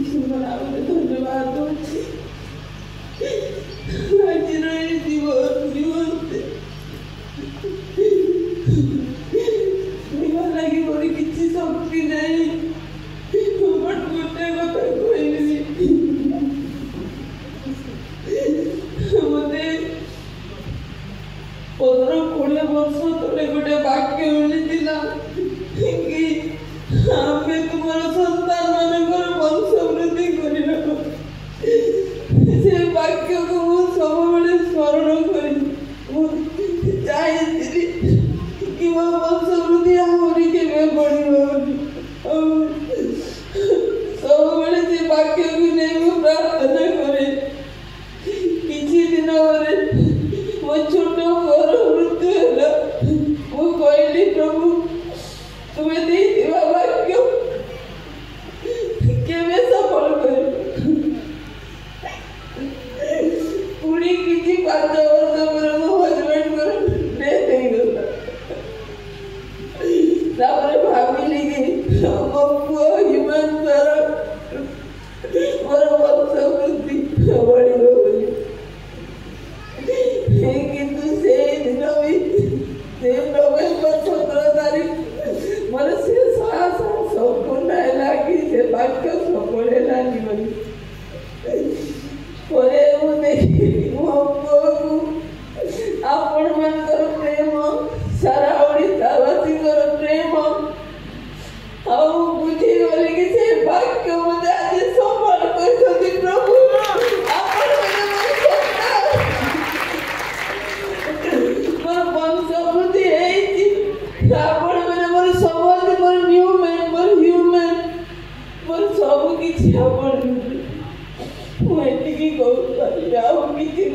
धन्यवाद आज जीवन लगी मोर किसी शक्ति नहीं बट गोटे कथा कहबी मते 15-20 वर्ष तले गोटे वाक्य मिलता कि आमे तुम्हारा संतान मानकर वंश वृद्धि करी से वाक्य को सब बड़े स्मरण करी चाहिए कि वो वंश वृद्धि आमरी के बढ़ी सब बड़े से वाक्य को नहीं प्रार्थना करे किसी दिन मो छोट घर मृत्यु है वो कहली प्रभु तुम्हें देवा वाक्य केवे सफल कर पूरी किसी 5 वर्ष पर मो हस्बैंड को डेथ हो गला तापर भाविली कि मो पुओ ह्यूमन द्वारा मोर वंश वृद्धि बढ़ी बोली किंतु से दिन भी से नवेम्बर 17 तारीख मोर से आशा संपूर्ण है कि से वाक्य सफल है बोली परे मु देखी मो पुओ आपण मनकर प्रेम सारा ओडिशावासी प्रेम आउ बुझी गली कि से वाक्य मुझे आज सफल कर प्रभु आपण मोर वंश वृद्धि आपण मैंने मोर समझ मोर ह्यूमन मोर सब किसी आपण मुझे कहूँ किसी